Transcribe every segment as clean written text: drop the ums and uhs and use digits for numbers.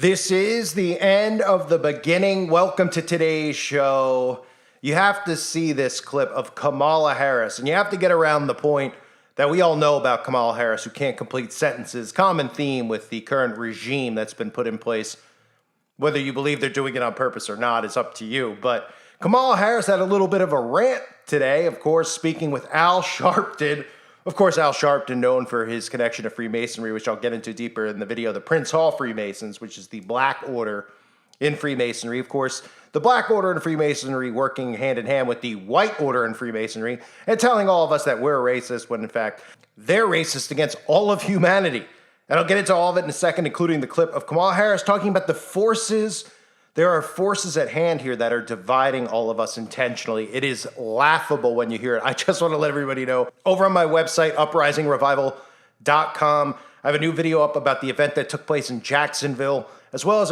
This is the end of the beginning. Welcome to today's show. You have to see this clip of Kamala Harris, and you have to get around the point that we all know about Kamala Harris, who can't complete sentences. Common theme with the current regime that's been put in place. Whether you believe they're doing it on purpose or not is up to you. But Kamala Harris had a little bit of a rant today, of course, speaking with Al Sharpton. Of course, Al Sharpton, known for his connection to Freemasonry, which I'll get into deeper in the video, the Prince Hall Freemasons, which is the Black Order in Freemasonry. Of course, the Black Order in Freemasonry working hand in hand with the White Order in Freemasonry and telling all of us that we're racist when, in fact, they're racist against all of humanity. And I'll get into all of it in a second, including the clip of Kamala Harris talking about the forces. There are forces at hand here that are dividing all of us intentionally. It is laughable when you hear it. I just want to let everybody know. Over on my website, uprisingrevival.com, I have a new video up about the event that took place in Jacksonville, as well as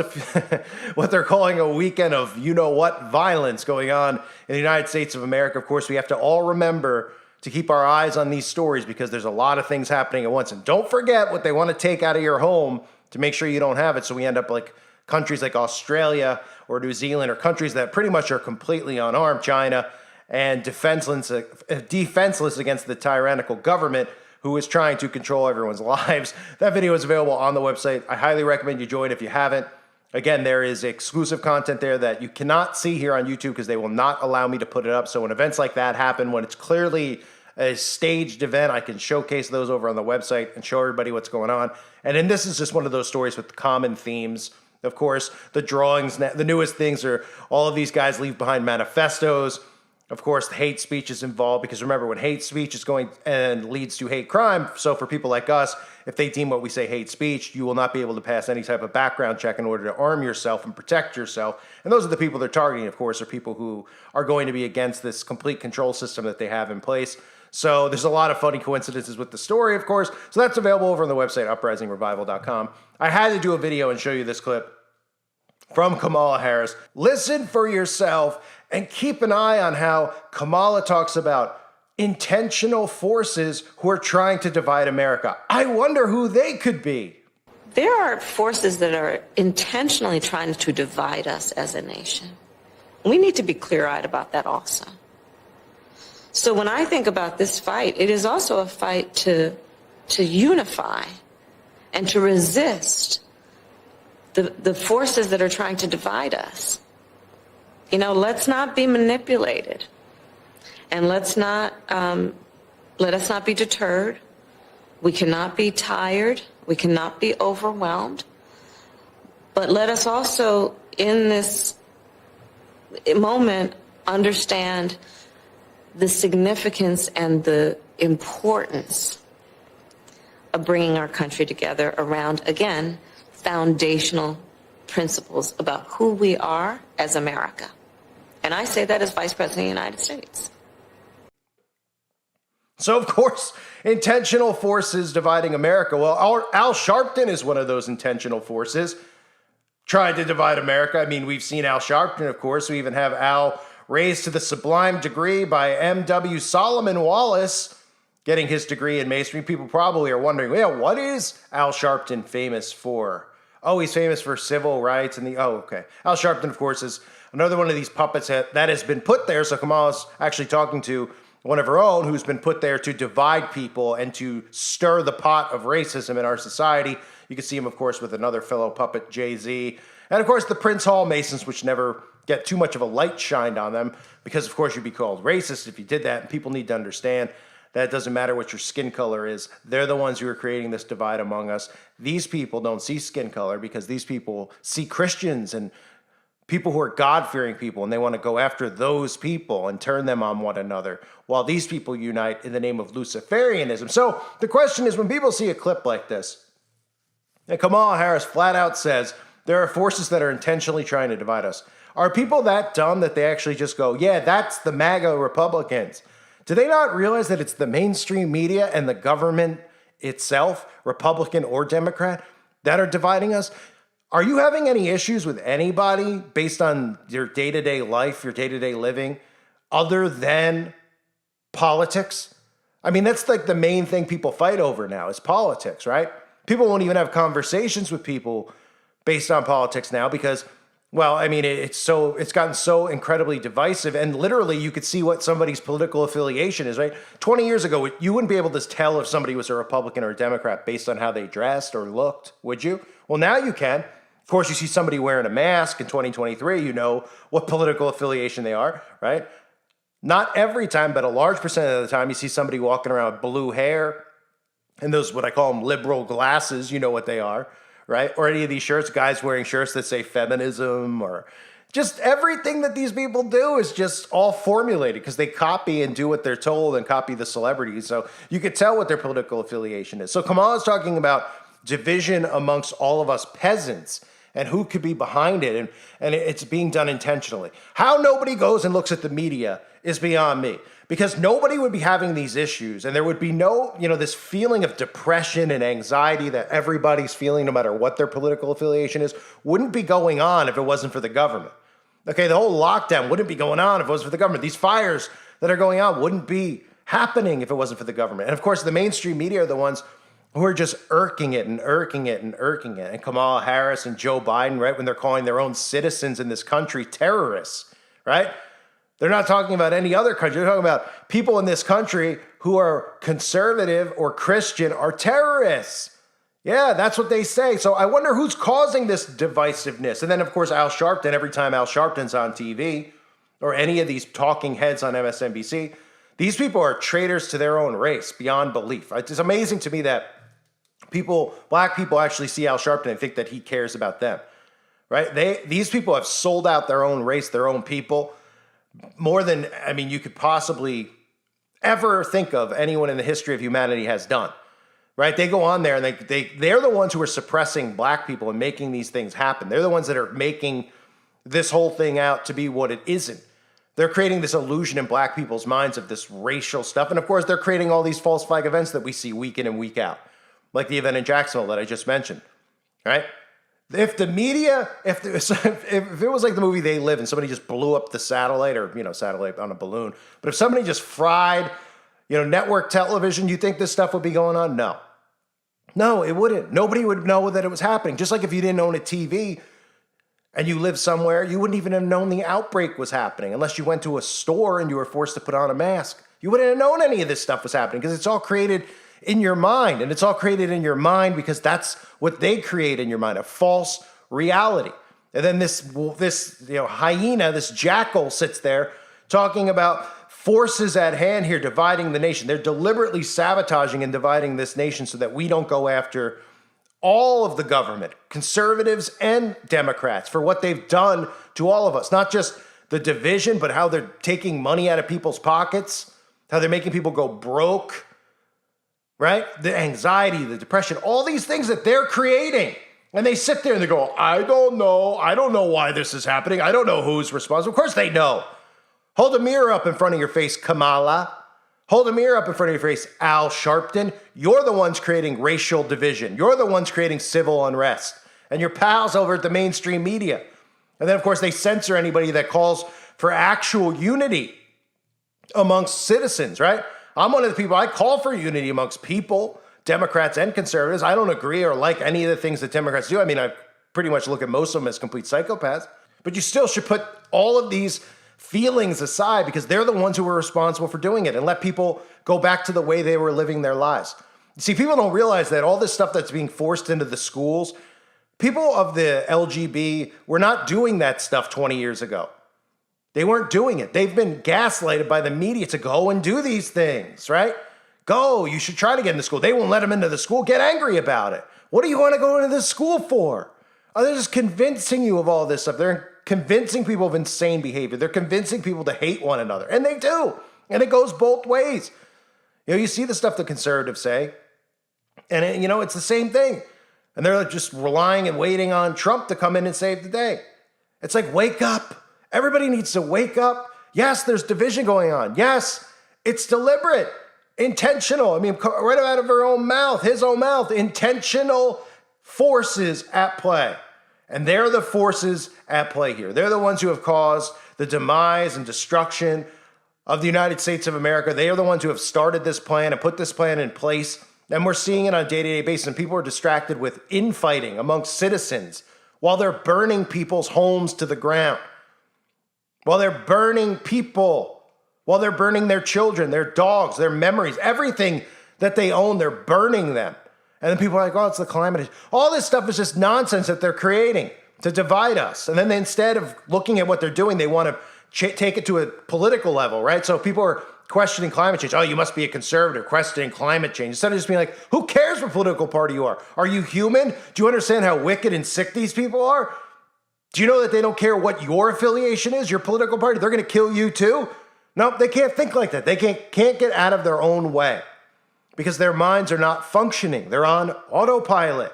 what they're calling a weekend of you-know-what violence going on in the United States of America. Of course, we have to all remember to keep our eyes on these stories because there's a lot of things happening at once. And don't forget what they want to take out of your home to make sure you don't have it, so we end up like countries like Australia or New Zealand, or countries that pretty much are completely unarmed, China, and defenseless against the tyrannical government who is trying to control everyone's lives. That video is available on the website. I highly recommend you join if you haven't. Again, there is exclusive content there that you cannot see here on YouTube because they will not allow me to put it up. So when events like that happen, when it's clearly a staged event, I can showcase those over on the website and show everybody what's going on. And then this is just one of those stories with common themes. Of course, the drawings, the newest things are all of these guys leave behind manifestos. Of course, the hate speech is involved because remember, when hate speech is going and leads to hate crime, so for people like us, if they deem what we say hate speech, you will not be able to pass any type of background check in order to arm yourself and protect yourself. And those are the people they're targeting, of course, are people who are going to be against this complete control system that they have in place. So there's a lot of funny coincidences with the story, of course. So that's available over on the website, uprisingrevival.com. I had to do a video and show you this clip from Kamala Harris. Listen for yourself and keep an eye on how Kamala talks about intentional forces who are trying to divide America. I wonder who they could be. There are forces that are intentionally trying to divide us as a nation. We need to be clear-eyed about that also. So when I think about this fight, it is also a fight to unify and to resist the forces that are trying to divide us. You know, let's not be manipulated, and let us not be deterred. We cannot be tired. We cannot be overwhelmed. But let us also, in this moment, understand the significance and the importance of bringing our country together around, again, foundational principles about who we are as America. And I say that as Vice President of the United States. So, of course, intentional forces dividing America. Well, Al Sharpton is one of those intentional forces trying to divide America. I mean, we've seen Al Sharpton, of course. We even have Al raised to the sublime degree by M.W. Solomon Wallace, getting his degree in Masonry. People probably are wondering, yeah, what is Al Sharpton famous for? Oh, he's famous for civil rights and okay. Al Sharpton, of course, is another one of these puppets that has been put there. So Kamala's actually talking to one of her own who's been put there to divide people and to stir the pot of racism in our society. You can see him, of course, with another fellow puppet, Jay-Z. And, of course, the Prince Hall Masons, which never get too much of a light shined on them because, of course, you'd be called racist if you did that. And people need to understand that it doesn't matter what your skin color is. They're the ones who are creating this divide among us. These people don't see skin color because these people see Christians and people who are God-fearing people, and they want to go after those people and turn them on one another, while these people unite in the name of Luciferianism. So the question is, when people see a clip like this, and Kamala Harris flat out says, there are forces that are intentionally trying to divide us. Are people that dumb that they actually just go, yeah, that's the MAGA Republicans? Do they not realize that it's the mainstream media and the government itself, Republican or Democrat, that are dividing us? Are you having any issues with anybody based on your day-to-day life, your day-to-day living, other than politics? I mean, that's like the main thing people fight over now is politics, right? People won't even have conversations with people based on politics now because, well, I mean, it's gotten so incredibly divisive, and literally you could see what somebody's political affiliation is, right? 20 years ago, you wouldn't be able to tell if somebody was a Republican or a Democrat based on how they dressed or looked, would you? Well, now you can. Of course, you see somebody wearing a mask in 2023, you know what political affiliation they are, right? Not every time, but a large percent of the time, you see somebody walking around with blue hair and those, what I call them, liberal glasses, you know what they are, right? Or any of these shirts, guys wearing shirts that say feminism, or just everything that these people do is just all formulated because they copy and do what they're told and copy the celebrities. So you could tell what their political affiliation is. So Kamala's talking about division amongst all of us peasants and who could be behind it. And it's being done intentionally. How nobody goes and looks at the media is beyond me, because nobody would be having these issues and there would be no, this feeling of depression and anxiety that everybody's feeling, no matter what their political affiliation is, wouldn't be going on if it wasn't for the government. Okay, the whole lockdown wouldn't be going on if it wasn't for the government. These fires that are going on wouldn't be happening if it wasn't for the government. And of course, the mainstream media are the ones who are just irking it and irking it and irking it. And Kamala Harris and Joe Biden, right, when they're calling their own citizens in this country terrorists, right? They're not talking about any other country. They're talking about people in this country who are conservative or Christian are terrorists. Yeah, that's what they say. So I wonder who's causing this divisiveness. And then, of course, Al Sharpton, every time Al Sharpton's on TV or any of these talking heads on MSNBC, these people are traitors to their own race beyond belief. It's amazing to me that black people actually see Al Sharpton and think that he cares about them, right? These people have sold out their own race, their own people, more than, you could possibly ever think of anyone in the history of humanity has done, right? They go on there and they're the ones who are suppressing black people and making these things happen. They're the ones that are making this whole thing out to be what it isn't. They're creating this illusion in black people's minds of this racial stuff. And of course, they're creating all these false flag events that we see week in and week out, like the event in Jacksonville that I just mentioned, right? If the media, if it was like the movie They Live and somebody just blew up the satellite or, satellite on a balloon, but if somebody just fried, network television, you think this stuff would be going on? No. No, it wouldn't. Nobody would know that it was happening. Just like if you didn't own a TV and you lived somewhere, you wouldn't even have known the outbreak was happening unless you went to a store and you were forced to put on a mask. You wouldn't have known any of this stuff was happening because it's all created in your mind. And it's all created in your mind because that's what they create in your mind, a false reality. And then this hyena, this jackal sits there talking about forces at hand here dividing the nation. They're deliberately sabotaging and dividing this nation so that we don't go after all of the government, conservatives and Democrats, for what they've done to all of us. Not just the division, but how they're taking money out of people's pockets, how they're making people go broke, right? The anxiety, the depression, all these things that they're creating. And they sit there and they go, I don't know why this is happening. I don't know who's responsible. Of course they know. Hold a mirror up in front of your face, Kamala. Hold a mirror up in front of your face, Al Sharpton. You're the ones creating racial division. You're the ones creating civil unrest. And your pals over at the mainstream media. And then, of course, they censor anybody that calls for actual unity amongst citizens, right? I'm one of the people, I call for unity amongst people, Democrats and conservatives. I don't agree or like any of the things that Democrats do. I pretty much look at most of them as complete psychopaths. But you still should put all of these feelings aside because they're the ones who were responsible for doing it, and let people go back to the way they were living their lives. See, people don't realize that all this stuff that's being forced into the schools, people of the LGB were not doing that stuff 20 years ago. They weren't doing it. They've been gaslighted by the media to go and do these things, right? Go, you should try to get into school. They won't let them into the school. Get angry about it. What do you want to go into this school for? Oh, they're just convincing you of all this stuff. They're convincing people of insane behavior. They're convincing people to hate one another. And they do. And it goes both ways. You see the stuff the conservatives say, and it's the same thing. And they're just relying and waiting on Trump to come in and save the day. It's like, wake up. Everybody needs to wake up. Yes, there's division going on. Yes, it's deliberate, intentional. Right out of her own mouth, his own mouth, intentional forces at play. And they're the forces at play here. They're the ones who have caused the demise and destruction of the United States of America. They are the ones who have started this plan and put this plan in place. And we're seeing it on a day-to-day basis. And people are distracted with infighting amongst citizens while they're burning people's homes to the ground, while they're burning people, while they're burning their children, their dogs, their memories, everything that they own, they're burning them. And then people are like, oh, it's the climate. All this stuff is just nonsense that they're creating to divide us. And then instead of looking at what they're doing, they want to take it to a political level, right? So people are questioning climate change. Oh, you must be a conservative questioning climate change. Instead of just being like, who cares what political party you are? Are you human? Do you understand how wicked and sick these people are? Do you know that they don't care what your affiliation is, your political party? They're going to kill you too? No, they can't think like that. They can't get out of their own way because their minds are not functioning. They're on autopilot.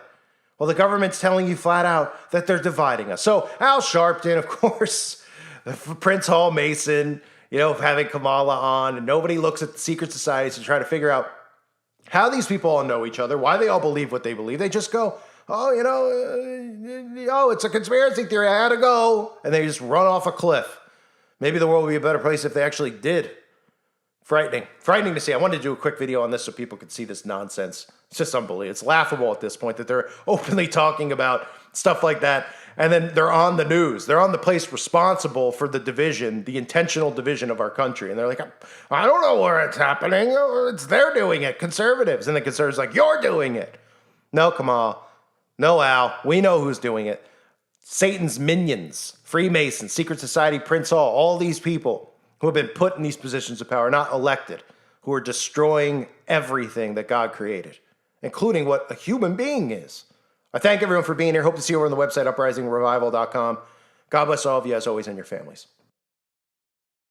Well, the government's telling you flat out that they're dividing us. So Al Sharpton, of course, Prince Hall Mason, having Kamala on, and nobody looks at the secret societies to try to figure out how these people all know each other, why they all believe what they believe. They just go, oh, it's a conspiracy theory, I had to go. And they just run off a cliff. Maybe the world would be a better place if they actually did. Frightening to see. I wanted to do a quick video on this so people could see this nonsense. It's just unbelievable. It's laughable at this point that they're openly talking about stuff like that. And then they're on the news. They're on the place responsible for the division, the intentional division of our country. And they're like, I don't know where it's happening. They're doing it, conservatives. And the conservatives are like, you're doing it. No, Kamala. No, Al. We know who's doing it. Satan's minions, Freemasons, Secret Society, Prince Hall, all these people who have been put in these positions of power, not elected, who are destroying everything that God created, including what a human being is. I thank everyone for being here. Hope to see you over on the website, uprisingrevival.com. God bless all of you, as always, and your families.